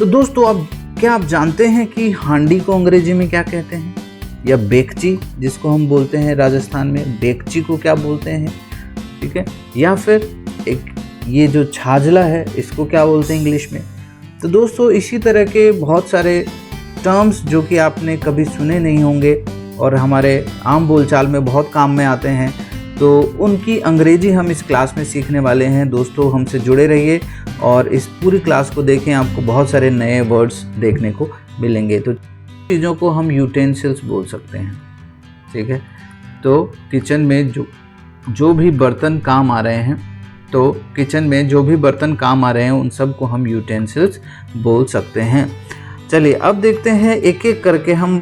तो दोस्तों अब क्या आप जानते हैं कि हांडी को अंग्रेजी में क्या कहते हैं, या बेकची जिसको हम बोलते हैं राजस्थान में, बेकची को क्या बोलते हैं, ठीक है, या फिर एक ये जो छाजला है इसको क्या बोलते हैं इंग्लिश में। तो दोस्तों इसी तरह के बहुत सारे टर्म्स जो कि आपने कभी सुने नहीं होंगे और हमारे आम बोलचाल में बहुत काम में आते हैं, तो उनकी अंग्रेजी हम इस क्लास में सीखने वाले हैं। दोस्तों हमसे जुड़े रहिए और इस पूरी क्लास को देखें, आपको बहुत सारे नए वर्ड्स देखने को मिलेंगे। तो चीज़ों को हम यूटेंसिल्स बोल सकते हैं, ठीक है। तो किचन में जो भी बर्तन काम आ रहे हैं, तो किचन में जो भी बर्तन काम आ रहे हैं उन सब को हम यूटेंसिल्स बोल सकते हैं। चलिए अब देखते हैं एक एक करके हम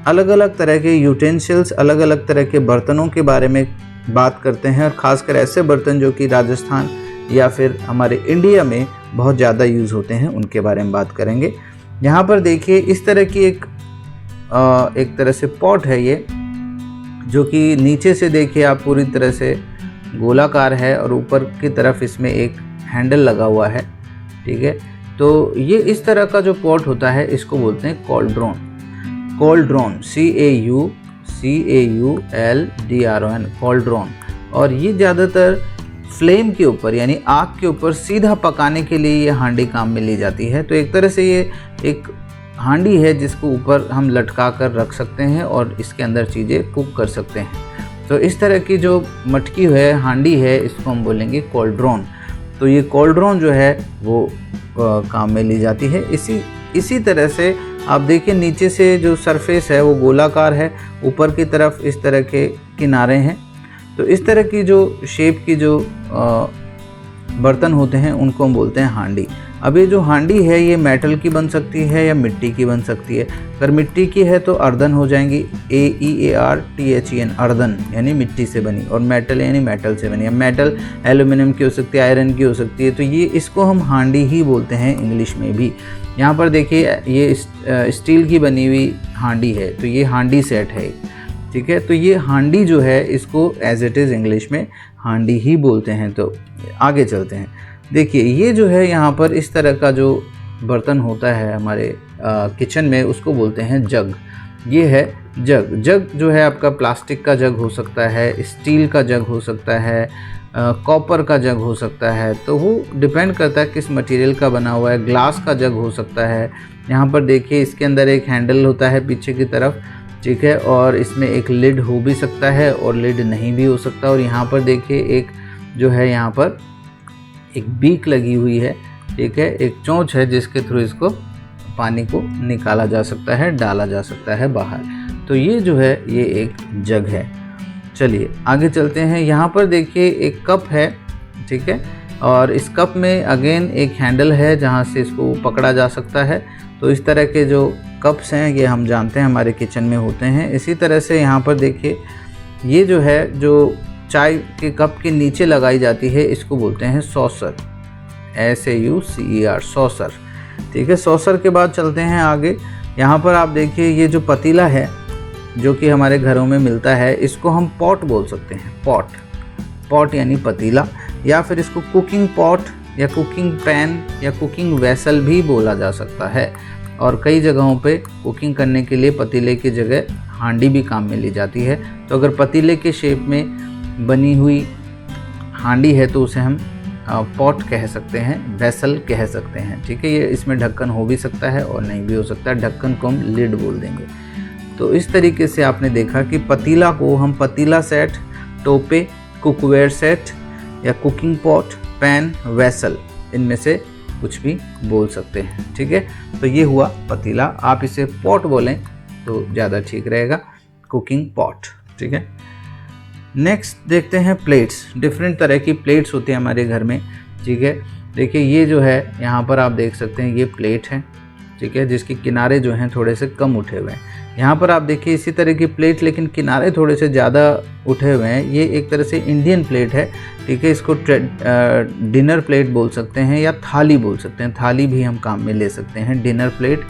अलग अलग तरह के यूटेंसिल्स, अलग अलग तरह के बर्तनों के बारे में बात करते हैं, और ख़ासकर ऐसे बर्तन जो कि राजस्थान या फिर हमारे इंडिया में बहुत ज़्यादा यूज़ होते हैं उनके बारे में बात करेंगे। यहाँ पर देखिए इस तरह की एक तरह से पॉट है ये, जो कि नीचे से देखिए आप पूरी तरह से गोलाकार है और ऊपर की तरफ इसमें एक हैंडल लगा हुआ है, ठीक है। तो ये इस तरह का जो पॉट होता है इसको बोलते हैं कॉल्ड्रोन। Cauldron CAULDRON cauldron. और ये ज़्यादातर फ्लेम के ऊपर यानी आग के ऊपर सीधा पकाने के लिए ये हांडी काम में ली जाती है। तो एक तरह से ये एक हांडी है जिसको ऊपर हम लटका कर रख सकते हैं और इसके अंदर चीज़ें कुक कर सकते हैं। तो इस तरह की जो मटकी है, हांडी है, इसको हम बोलेंगे कॉल्ड्रोन। तो ये कॉल्ड्रोन जो है वो काम में ली जाती है। इसी तरह से आप देखिए नीचे से जो सरफेस है वो गोलाकार है, ऊपर की तरफ इस तरह के किनारे हैं। तो इस तरह की जो शेप की जो बर्तन होते हैं उनको हम बोलते हैं हांडी। अब ये जो हांडी है ये मेटल की बन सकती है या मिट्टी की बन सकती है। अगर मिट्टी की है तो अर्दन हो जाएंगी, AEARTHEN अर्दन यानी मिट्टी से बनी, और मेटल यानी मेटल से बनी। अब मेटल एल्यूमिनियम की हो सकती है, आयरन की हो सकती है, तो ये इसको हम हांडी ही बोलते हैं इंग्लिश में भी। यहाँ पर देखिए ये स्टील की बनी हुई हांडी है, तो ये हांडी सेट है, ठीक है। तो ये हांडी जो है इसको एज इट इज़ इंग्लिश में हांडी ही बोलते हैं। तो आगे चलते हैं। देखिए ये जो है यहाँ पर इस तरह का जो बर्तन होता है हमारे किचन में उसको बोलते हैं जग। ये है जग। जग जो है आपका प्लास्टिक का जग हो सकता है, स्टील का जग हो सकता है, कॉपर का जग हो सकता है, तो वो डिपेंड करता है किस मटेरियल का बना हुआ है। ग्लास का जग हो सकता है। यहाँ पर देखिए इसके अंदर एक हैंडल होता है पीछे की तरफ, ठीक है, और इसमें एक लिड हो भी सकता है और लिड नहीं भी हो सकता। और यहाँ पर देखिए एक जो है यहाँ पर एक बीक लगी हुई है, ठीक है, एक चोंच है जिसके थ्रू इसको पानी को निकाला जा सकता है, डाला जा सकता है बाहर। तो ये जो है ये एक जग है। चलिए आगे चलते हैं। यहाँ पर देखिए एक कप है, ठीक है, और इस कप में अगेन एक हैंडल है जहाँ से इसको पकड़ा जा सकता है। तो इस तरह के जो कप्स हैं ये हम जानते हैं हमारे किचन में होते हैं। इसी तरह से यहाँ पर देखिए ये जो है जो चाय के कप के नीचे लगाई जाती है इसको बोलते हैं सॉसर, SAUCER सॉसर, ठीक है। सॉसर के बाद चलते हैं आगे। यहाँ पर आप देखिए ये जो पतीला है जो कि हमारे घरों में मिलता है इसको हम पॉट बोल सकते हैं। पॉट यानी पतीला, या फिर इसको कुकिंग पॉट या कुकिंग पैन या कुकिंग वेसल भी बोला जा सकता है। और कई जगहों पे कुकिंग करने के लिए पतीले की जगह हांडी भी काम में ली जाती है। तो अगर पतीले के शेप में बनी हुई हांडी है तो उसे हम पॉट कह सकते हैं, वेसल कह सकते हैं, ठीक है। ये इसमें ढक्कन हो भी सकता है और नहीं भी हो सकता है, ढक्कन को हम लिड बोल देंगे। तो इस तरीके से आपने देखा कि पतीला को हम पतीला सेट, टोपे, कुकवेयर सेट या कुकिंग पॉट, पैन, वेसल, इनमें से कुछ भी बोल सकते हैं, ठीक है। तो ये हुआ पतीला। आप इसे पॉट बोलें तो ज़्यादा ठीक रहेगा, कुकिंग पॉट, ठीक है। नेक्स्ट देखते हैं प्लेट्स। डिफरेंट तरह की प्लेट्स होती हैं हमारे घर में, ठीक है। देखिए ये जो है यहाँ पर आप देख सकते हैं ये प्लेट है, ठीक है, जिसके किनारे जो हैं थोड़े से कम उठे हुए हैं। यहाँ पर आप देखिए इसी तरह की प्लेट लेकिन किनारे थोड़े से ज़्यादा उठे हुए हैं। ये एक तरह से इंडियन प्लेट है, ठीक है। इसको डिनर प्लेट बोल सकते हैं या थाली बोल सकते हैं। थाली भी हम काम में ले सकते हैं, डिनर प्लेट,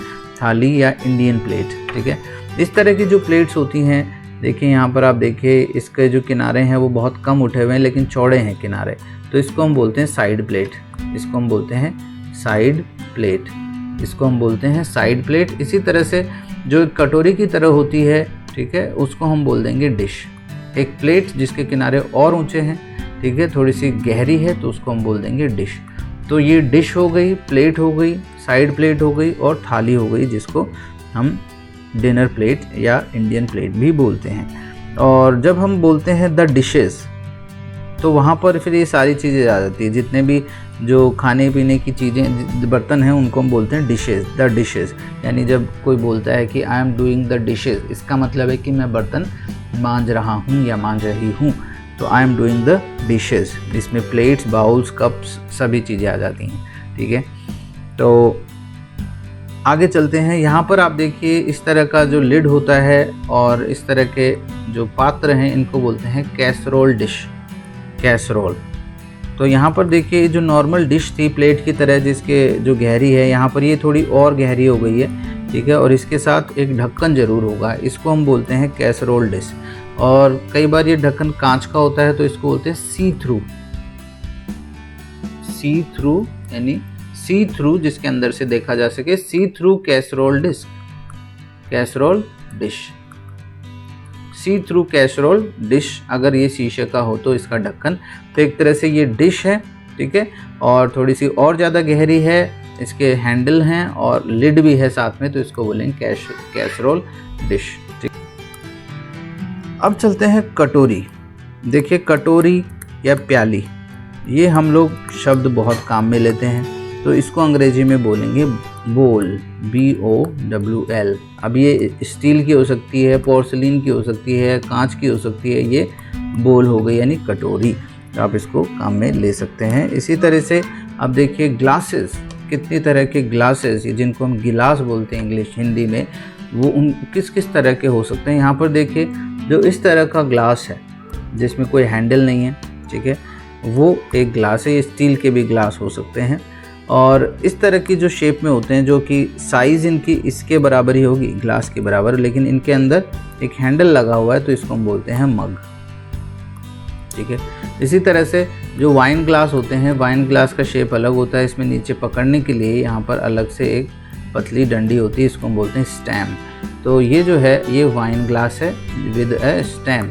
थाली या इंडियन प्लेट, ठीक है। इस तरह की जो प्लेट्स होती हैं, देखिए यहाँ पर आप देखिए इसके जो किनारे हैं वो बहुत कम उठे हुए हैं लेकिन चौड़े हैं किनारे, तो इसको हम बोलते हैं साइड प्लेट। इसको हम बोलते हैं साइड प्लेट, इसको हम बोलते हैं साइड प्लेट। इसी तरह से जो कटोरी की तरह होती है, ठीक है, उसको हम बोल देंगे डिश। एक प्लेट जिसके किनारे और ऊंचे हैं, ठीक है, थोड़ी सी गहरी है, तो उसको हम बोल देंगे डिश। तो ये डिश हो गई, प्लेट हो गई, साइड प्लेट हो गई और थाली हो गई, जिसको हम डिनर प्लेट या इंडियन प्लेट भी बोलते हैं। और जब हम बोलते हैं द डिशेस, तो वहाँ पर फिर ये सारी चीज़ें आ जाती है, जितने भी जो खाने पीने की चीज़ें बर्तन हैं उनको हम बोलते हैं डिशेस, द डिशेस। यानी जब कोई बोलता है कि I am doing the dishes, इसका मतलब है कि मैं बर्तन मांज रहा हूँ या मांज रही हूँ, तो I am doing the dishes. इसमें प्लेट्स, बाउल्स, कप्स सभी चीज़ें आ जाती हैं, ठीक है। तो आगे चलते हैं। यहाँ पर आप देखिए इस तरह का जो लिड होता है और इस तरह के जो पात्र हैं इनको बोलते हैं कैसरोल डिश, कैसरोल। तो यहाँ पर देखिए जो नॉर्मल डिश थी प्लेट की तरह, जिसके जो गहरी है, यहाँ पर ये थोड़ी और गहरी हो गई है, ठीक है, और इसके साथ एक ढक्कन ज़रूर होगा, इसको हम बोलते हैं कैसरोल डिश। और कई बार ये ढक्कन कांच का होता है, तो इसको बोलते हैं सी थ्रू, सी थ्रू यानी सी थ्रू, जिसके अंदर से देखा जा सके, see through casserole dish, casserole dish, see through casserole dish. अगर ये शीशे का हो तो इसका ढक्कन, तो एक तरह से ये डिश है, ठीक है, और थोड़ी सी और ज़्यादा गहरी है, इसके हैंडल हैं और लिड भी है साथ में, तो इसको बोलेंगे कैसरोल डिश, ठीक। अब चलते हैं कटोरी। देखिए कटोरी या प्याली, ये हम लोग शब्द बहुत काम में लेते हैं, तो इसको अंग्रेजी में बोलेंगे बोल, BOWL। अब ये स्टील की हो सकती है, पोर्सिलिन की हो सकती है, कांच की हो सकती है, ये बोल हो गई यानी कटोरी, तो आप इसको काम में ले सकते हैं। इसी तरह से अब देखिए ग्लासेस, कितनी तरह के ग्लासेस, जिनको हम गिलास बोलते हैं इंग्लिश हिंदी में, वो उन किस किस तरह के हो सकते हैं। यहाँ पर देखिए जो इस तरह का ग्लास है जिसमें कोई हैंडल नहीं है, ठीक है, वो एक ग्लास है। ये स्टील के भी ग्लास हो सकते हैं। और इस तरह की जो शेप में होते हैं, जो कि साइज़ इनकी इसके बराबर ही होगी, ग्लास के बराबर, लेकिन इनके अंदर एक हैंडल लगा हुआ है, तो इसको हम बोलते हैं मग, ठीक है। इसी तरह से जो वाइन ग्लास होते हैं, वाइन ग्लास का शेप अलग होता है, इसमें नीचे पकड़ने के लिए यहाँ पर अलग से एक पतली डंडी होती है, इसको हम बोलते हैं स्टेम। तो ये जो है ये वाइन ग्लास है विद अ स्टेम,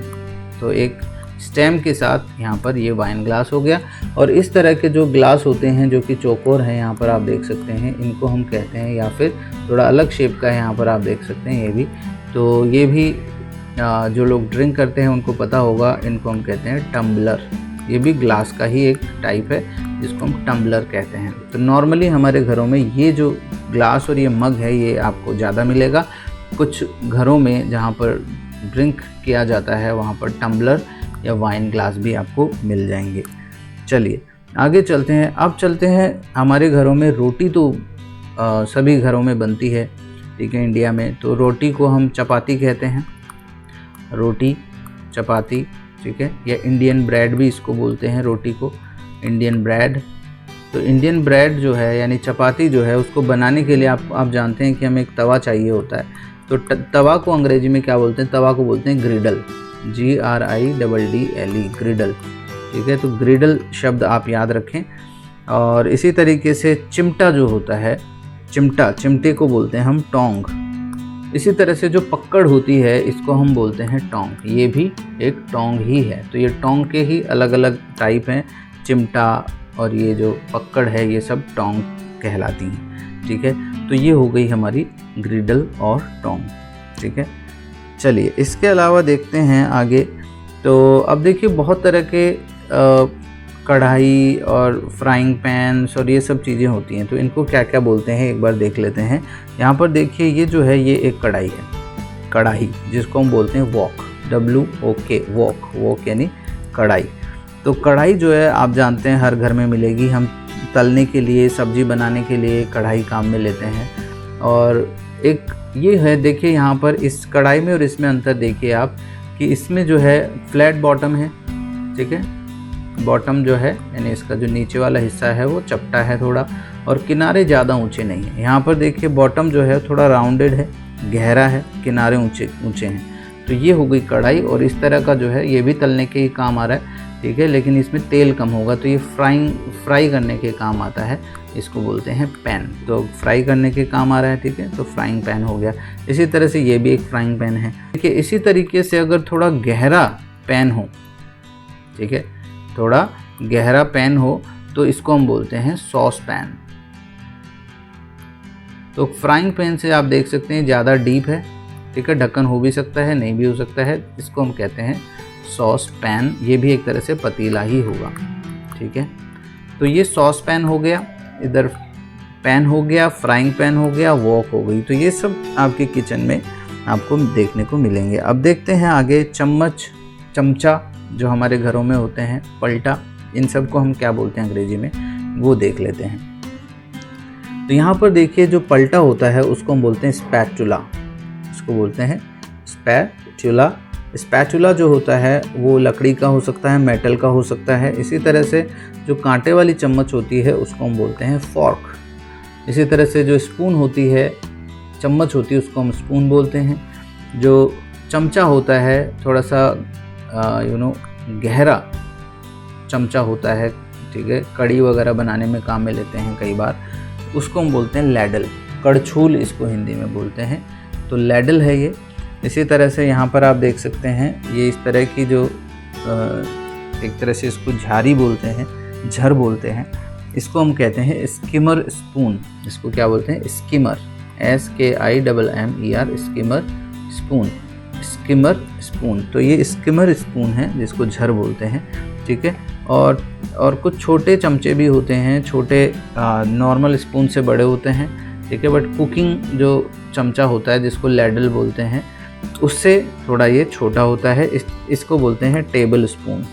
तो एक स्टेम के साथ यहाँ पर ये वाइन ग्लास हो गया। और इस तरह के जो ग्लास होते हैं जो कि चौकोर हैं, यहाँ पर आप देख सकते हैं, इनको हम कहते हैं, या फिर थोड़ा अलग शेप का है, यहाँ पर आप देख सकते हैं, ये भी, तो ये भी जो लोग ड्रिंक करते हैं उनको पता होगा, इनको हम कहते हैं टम्बलर। ये भी ग्लास का ही एक टाइप है जिसको हम टम्बलर कहते हैं। तो नॉर्मली हमारे घरों में ये जो ग्लास और ये मग है ये आपको ज़्यादा मिलेगा। कुछ घरों में जहाँ पर ड्रिंक किया जाता है वहाँ पर टम्बलर या वाइन ग्लास भी आपको मिल जाएंगे। चलिए आगे चलते हैं। अब चलते हैं हमारे घरों में रोटी तो सभी घरों में बनती है, ठीक है, इंडिया में। तो रोटी को हम चपाती कहते हैं, रोटी चपाती, ठीक है, या इंडियन ब्रेड भी इसको बोलते हैं, रोटी को इंडियन ब्रेड। तो इंडियन ब्रेड जो है यानी चपाती जो है, उसको बनाने के लिए आप जानते हैं कि हमें एक तवा चाहिए होता है। तो तवा को अंग्रेजी में क्या बोलते हैं? तवा को बोलते हैं ग्रिडल, GRIDDLE, ग्रिडल, ठीक है। तो ग्रिडल शब्द आप याद रखें। और इसी तरीके से चिमटा जो होता है, चिमटे को बोलते हैं हम टोंग। इसी तरह से जो पकड़ होती है इसको हम बोलते हैं टोंग, ये भी एक टोंग ही है। तो ये टोंग के ही अलग अलग टाइप हैं, चिमटा और ये जो पकड़ है ये सब टोंग कहलाती हैं, ठीक है। तो ये हो गई हमारी ग्रिडल और टोंग, ठीक है। चलिए इसके अलावा देखते हैं आगे। तो अब देखिए बहुत तरह के कढ़ाई और फ्राइंग पैन्स और ये सब चीज़ें होती हैं, तो इनको क्या क्या बोलते हैं एक बार देख लेते हैं। यहाँ पर देखिए ये जो है ये एक कढ़ाई है, कढ़ाई जिसको हम बोलते हैं वॉक, WOK, वॉक यानी कढ़ाई। तो कढ़ाई जो है आप जानते हैं हर घर में मिलेगी। हम तलने के लिए, सब्जी बनाने के लिए कढ़ाई काम में लेते हैं। और एक ये है, देखिए यहाँ पर इस कढ़ाई में और इसमें अंतर देखिए आप कि इसमें जो है फ्लैट बॉटम है, ठीक है। बॉटम जो है यानी इसका जो नीचे वाला हिस्सा है वो चपटा है थोड़ा, और किनारे ज़्यादा ऊंचे नहीं है। यहाँ पर देखिए बॉटम जो है थोड़ा राउंडेड है, गहरा है, किनारे ऊंचे हैं। तो ये हो गई कढ़ाई। और इस तरह का जो है ये भी तलने के ही काम आ रहा है, ठीक है, लेकिन इसमें तेल कम होगा, तो ये फ्राई करने के काम आता है। इसको बोलते हैं पैन। तो फ्राई करने के काम आ रहा है, ठीक है, तो फ्राइंग पैन हो गया। इसी तरह से ये भी एक फ्राइंग पैन है। देखिए इसी तरीके से अगर थोड़ा गहरा पैन हो, ठीक है, थोड़ा गहरा पैन हो तो इसको हम बोलते हैं सॉस पैन। तो फ्राइंग पैन से आप देख सकते हैं ज़्यादा डीप है, ठीक है, ढक्कन हो भी सकता है, नहीं भी हो सकता है, इसको हम कहते हैं सॉस पैन। ये भी एक तरह से पतीला ही होगा, ठीक है। तो ये सॉस पैन हो गया, इधर पैन हो गया, फ्राइंग पैन हो गया, वॉक हो गई। तो ये सब आपके किचन में आपको देखने को मिलेंगे। अब देखते हैं आगे चम्मच, चमचा जो हमारे घरों में होते हैं, पलटा, इन सब को हम क्या बोलते हैं अंग्रेजी में, वो देख लेते हैं। तो यहाँ पर देखिए जो पलटा होता है उसको हम बोलते हैं स्पैचुला, इसको बोलते हैं स्पैचुला। स्पैचुला जो होता है वो लकड़ी का हो सकता है, मेटल का हो सकता है। इसी तरह से जो कांटे वाली चम्मच होती है उसको हम बोलते हैं फॉर्क। इसी तरह से जो स्पून होती है, चम्मच होती है, उसको हम स्पून बोलते हैं। जो चमचा होता है थोड़ा सा गहरा चमचा होता है, ठीक है, कड़ी वगैरह बनाने में काम में लेते हैं कई बार, उसको हम बोलते हैं लैडल, कड़छूल इसको हिंदी में बोलते हैं। तो लैडल है ये। इसी तरह से यहाँ पर आप देख सकते हैं ये इस तरह की जो एक तरह से इसको झारी बोलते हैं, झर बोलते हैं, इसको हम कहते हैं स्किमर स्पून। इसको क्या बोलते हैं, skimmer, SKIMMER, skimmer spoon, skimmer spoon. तो ये स्किमर स्पून है जिसको झर बोलते हैं, ठीक है। और कुछ छोटे चमचे भी होते हैं, छोटे नॉर्मल स्पून से बड़े होते हैं, ठीक है, बट कुकिंग जो चमचा होता है जिसको लैडल बोलते हैं उससे थोड़ा ये छोटा होता है। इसको बोलते हैं टेबल स्पून।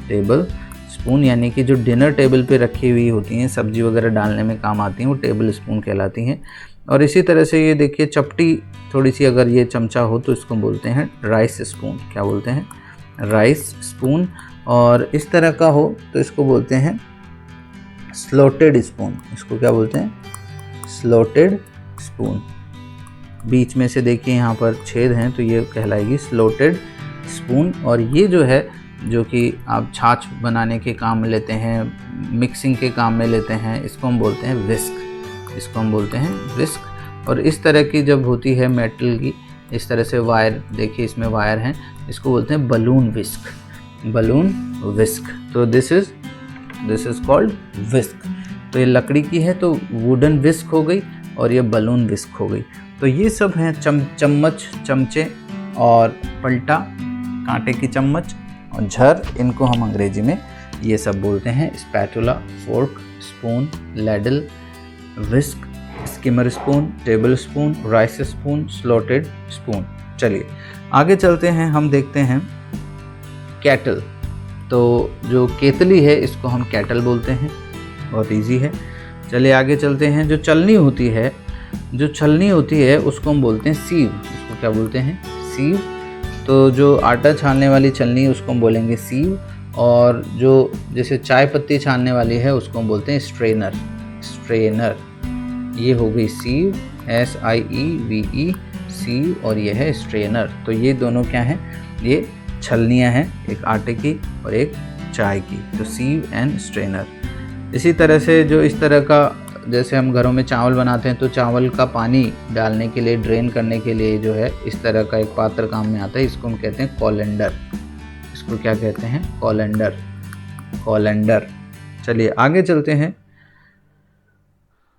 टेबल स्पून यानी कि जो डिनर टेबल पे रखी हुई होती हैं, सब्जी वगैरह डालने में काम आती हैं, वो टेबल स्पून कहलाती हैं। और इसी तरह से ये देखिए चपटी थोड़ी सी अगर ये चमचा हो तो इसको बोलते हैं राइस स्पून। क्या बोलते हैं, राइस स्पून। और इस तरह का हो तो इसको बोलते हैं स्लोटेड स्पून। इसको क्या बोलते हैं, स्लोटेड स्पून। बीच में से देखिए यहाँ पर छेद हैं तो ये कहलाएगी स्लोटेड स्पून। और ये जो है, जो कि आप छाछ बनाने के काम में लेते हैं, मिक्सिंग के काम में लेते हैं, इसको हम बोलते हैं विस्क। इसको हम बोलते हैं विस्क। और इस तरह की जब होती है मेटल की, इस तरह से वायर, देखिए इसमें वायर हैं, इसको बोलते हैं बलून विस्क, बलून विस्क। तो दिस इज कॉल्ड विस्क। तो ये लकड़ी की है तो वुडन विस्क हो गई, और ये बलून विस्क हो गई। तो ये सब हैं चम्मच, चमचे और पलटा, कांटे की चम्मच और झर, इनको हम अंग्रेजी में ये सब बोलते हैं spatula, fork, spoon, ladle, whisk, skimmer spoon, tablespoon, rice spoon, slotted spoon. चलिए आगे चलते हैं, हम देखते हैं कैटल। तो जो केतली है इसको हम कैटल बोलते हैं, बहुत इजी है। चलिए आगे चलते हैं। जो छलनी होती है उसको हम बोलते हैं सीव। इसको क्या बोलते हैं, सीव। तो जो आटा छानने वाली छलनी उसको हम बोलेंगे सीव। और जो जैसे चाय पत्ती छानने वाली है उसको हम बोलते हैं स्ट्रेनर, स्ट्रेनर। ये हो गई सीव, SIEVE, सीव, और ये है स्ट्रेनर। तो ये दोनों क्या हैं, ये छलनियाँ हैं, एक आटे की और एक चाय की। तो सीव एंड स्ट्रेनर। इसी तरह से जो इस तरह का, जैसे हम घरों में चावल बनाते हैं तो चावल का पानी डालने के लिए, ड्रेन करने के लिए जो है इस तरह का एक पात्र काम में आता है, इसको हम कहते हैं कॉलेंडर। इसको क्या कहते हैं, कॉलेंडर, कॉलेंडर। चलिए आगे चलते हैं।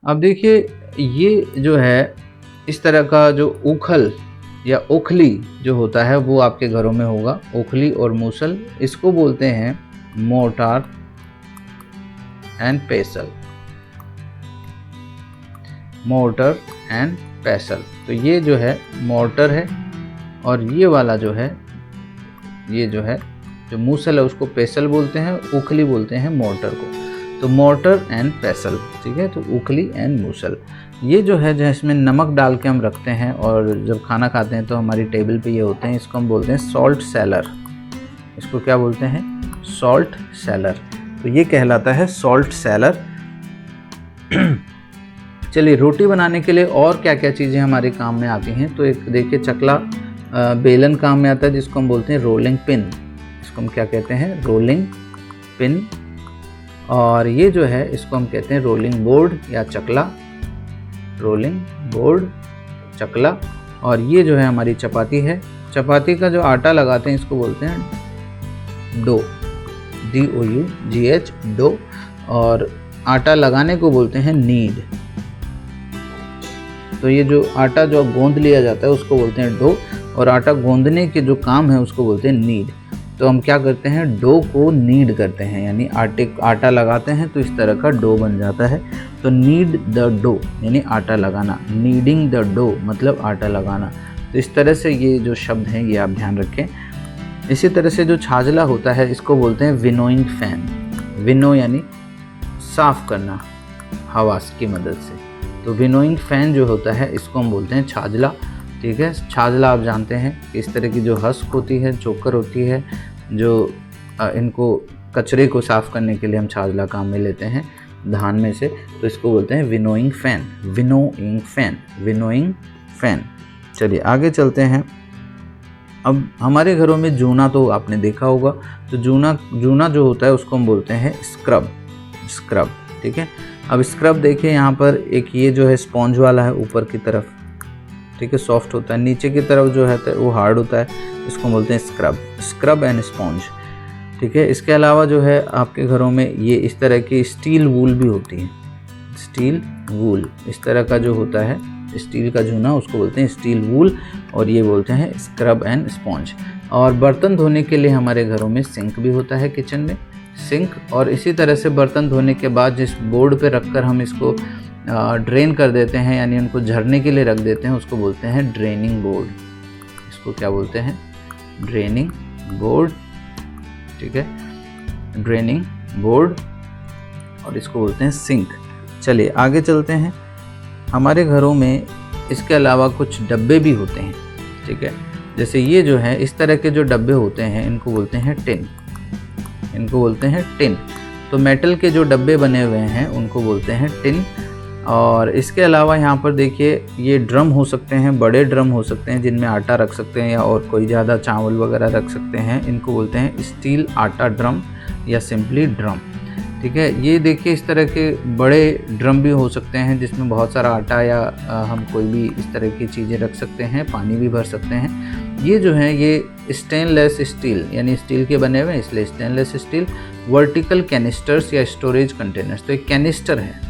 अब देखिए ये जो है इस तरह का जो उखल या ओखली जो होता है वो आपके घरों में होगा, ओखली और मूसल। इसको बोलते हैं मोर्टार एंड पेसल, मोर्टर एंड पेसल। तो ये जो है मोर्टर है, और ये वाला जो है, ये जो मूसल है उसको पेसल बोलते हैं, उखली बोलते हैं मोर्टर को। तो मोर्टर एंड पेसल, ठीक है। तो उखली एंड मूसल। ये जो है इसमें नमक डाल के हम रखते हैं, और जब खाना खाते हैं तो हमारी टेबल पे ये होते हैं, इसको हम बोलते हैं सॉल्ट सेलर। इसको क्या बोलते हैं, सॉल्ट सेलर। तो ये कहलाता है सॉल्ट सेलर। चलिए रोटी बनाने के लिए और क्या क्या चीज़ें हमारे काम में आती हैं। तो एक देखिए चकला, बेलन काम में आता है, जिसको हम बोलते हैं रोलिंग पिन। इसको हम क्या कहते हैं, रोलिंग पिन। और ये जो है इसको हम कहते हैं रोलिंग बोर्ड या चकला, रोलिंग बोर्ड, चकला। और ये जो है हमारी चपाती है। चपाती का जो आटा लगाते हैं इसको बोलते हैं डो, DOUGH, डो। और आटा लगाने को बोलते हैं नीड। तो ये जो आटा जो गूंद लिया जाता है उसको बोलते हैं डो, और आटा गूंदने के जो काम है उसको बोलते हैं नीड। तो हम क्या करते हैं, डो को नीड करते हैं, यानी आटा लगाते हैं तो इस तरह का डो बन जाता है। तो नीड द डो यानी आटा लगाना, नीडिंग द डो मतलब आटा लगाना। तो इस तरह से ये जो शब्द हैं ये आप ध्यान रखें। इसी तरह से जो छाजला होता है इसको बोलते हैं विनोइंग फैन। विनो यानी साफ करना हवा की मदद से। तो विनोइंग फैन जो होता है इसको हम बोलते हैं छाजला। ठीक है, छाजला आप जानते हैं इस तरह की जो हस्क होती है, चोकर होती है, जो इनको कचरे को साफ़ करने के लिए हम छाजला काम में लेते हैं धान में से। तो इसको बोलते हैं winnowing fan, winnowing fan, winnowing fan. चलिए आगे चलते हैं। अब हमारे घरों में जूना तो आपने देखा होगा। तो जूना जो होता है उसको हम बोलते हैं स्क्रब, स्क्रब। ठीक है, अब स्क्रब देखिए यहाँ पर एक ये जो है स्पॉन्ज वाला है ऊपर की तरफ, ठीक है, सॉफ्ट होता है। नीचे की तरफ जो है वो हार्ड होता है, इसको बोलते हैं स्क्रब, स्क्रब एंड स्पॉन्ज। ठीक है, इसके अलावा जो है आपके घरों में ये इस तरह की स्टील वूल भी होती है, स्टील वूल इस तरह का जो होता है, स्टील का जूना उसको बोलते हैं स्टील वूल, और ये बोलते हैं स्क्रब एंड स्पॉन्ज। और बर्तन धोने के लिए हमारे घरों में सिंक भी होता है, किचन में सिंक। और इसी तरह से बर्तन धोने के बाद जिस बोर्ड पे रखकर हम इसको ड्रेन कर देते हैं, यानी उनको झरने के लिए रख देते हैं, उसको बोलते हैं ड्रेनिंग बोर्ड। इसको क्या बोलते हैं, ड्रेनिंग बोर्ड। ठीक है, ड्रेनिंग बोर्ड, और इसको बोलते हैं सिंक। चलिए आगे चलते हैं। हमारे घरों में इसके अलावा कुछ डब्बे भी होते हैं। ठीक है, जैसे ये जो है इस तरह के जो डब्बे होते हैं इनको बोलते हैं टिन, इनको बोलते हैं टिन। तो मेटल के जो डब्बे बने हुए हैं उनको बोलते हैं टिन। और इसके अलावा यहाँ पर देखिए ये ड्रम हो सकते हैं, बड़े ड्रम हो सकते हैं जिनमें आटा रख सकते हैं या और कोई ज़्यादा चावल वगैरह रख सकते हैं, इनको बोलते हैं स्टील आटा ड्रम या सिंपली ड्रम। ठीक है, ये देखिए इस तरह के बड़े ड्रम भी हो सकते हैं जिसमें बहुत सारा आटा या हम कोई भी इस तरह की चीज़ें रख सकते हैं, पानी भी भर सकते हैं। ये जो है ये स्टेनलेस स्टील यानी स्टील के बने हुए हैं, इसलिए स्टेनलेस स्टील। वर्टिकल कैनिस्टर्स या स्टोरेज कंटेनर्स, तो एक कैनिस्टर है,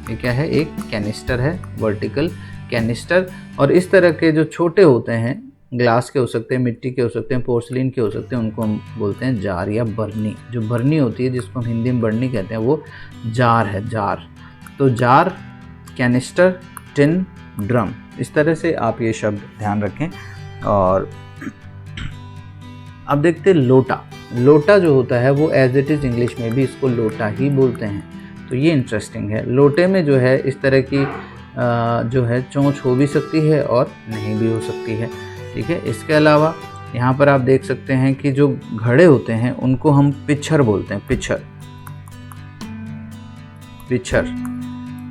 ये क्या है, एक कैनिस्टर है, वर्टिकल कैनिस्टर। और इस तरह के जो छोटे होते हैं, ग्लास के हो सकते हैं, मिट्टी के हो सकते हैं, पोर्सलिन के हो सकते हैं, उनको हम बोलते हैं जार या बर्नी। जो बर्नी होती है जिसको हम हिंदी में बर्नी कहते हैं वो जार है, जार। तो जार, कैनिस्टर, टिन, ड्रम, इस तरह से आप ये शब्द ध्यान रखें। और अब देखते हैं लोटा। लोटा जो होता है वो एज इट इज़ इंग्लिश में भी इसको लोटा ही बोलते हैं। तो ये इंटरेस्टिंग है। लोटे में जो है इस तरह की जो है चोंच हो भी सकती है और नहीं भी हो सकती है। ठीक है, इसके अलावा यहाँ पर आप देख सकते हैं कि जो घड़े होते हैं उनको हम पिछर बोलते हैं, पिछर, पिछर।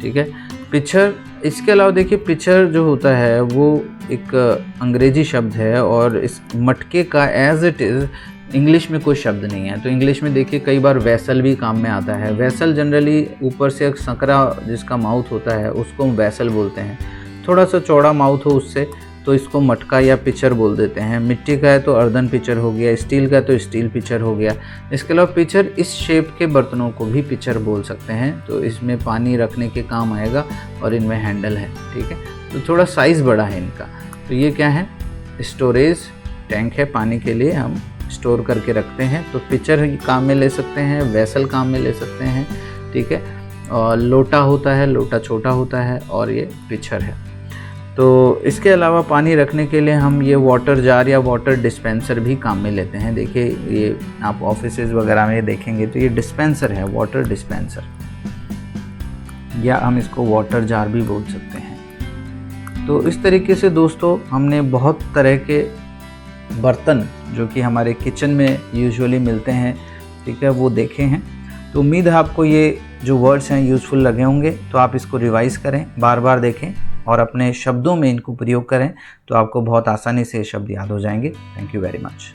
ठीक है, पिछर। इसके अलावा देखिए पिछर जो होता है वो एक अंग्रेजी शब्द है और इस मटके का एज इट इज़ इंग्लिश में कोई शब्द नहीं है। तो इंग्लिश में देखिए कई बार वैसल भी काम में आता है। वैसल जनरली ऊपर से एक संकरा जिसका माउथ होता है उसको हम वैसल बोलते हैं। थोड़ा सा चौड़ा माउथ हो उससे तो इसको मटका या पिचर बोल देते हैं। मिट्टी का है तो अर्दन पिचर हो गया, स्टील का है तो स्टील पिचर हो गया। इसके अलावा पिचर इस शेप के बर्तनों को भी पिचर बोल सकते हैं। तो इसमें पानी रखने के काम आएगा और इनमें हैंडल है। ठीक है, तो थोड़ा साइज़ बड़ा है इनका। तो ये क्या है, स्टोरेज टैंक है, पानी के लिए हम स्टोर करके रखते हैं। तो पिचर काम में ले सकते हैं, वैसल काम में ले सकते हैं। ठीक है, और लोटा होता है, लोटा छोटा होता है और ये पिचर है। तो इसके अलावा पानी रखने के लिए हम ये वाटर जार या वाटर डिस्पेंसर भी काम में लेते हैं। देखिए ये आप ऑफिसेज वगैरह में देखेंगे तो ये डिस्पेंसर है, वाटर डिस्पेंसर, या हम इसको वाटर जार भी बोल सकते हैं। तो इस तरीके से दोस्तों हमने बहुत तरह के बर्तन जो कि हमारे किचन में यूजुअली मिलते हैं, ठीक है, वो देखे हैं। तो उम्मीद है आपको ये जो वर्ड्स हैं यूज़फुल लगे होंगे। तो आप इसको रिवाइज़ करें, बार बार देखें और अपने शब्दों में इनको प्रयोग करें तो आपको बहुत आसानी से ये शब्द याद हो जाएंगे। Thank you very much.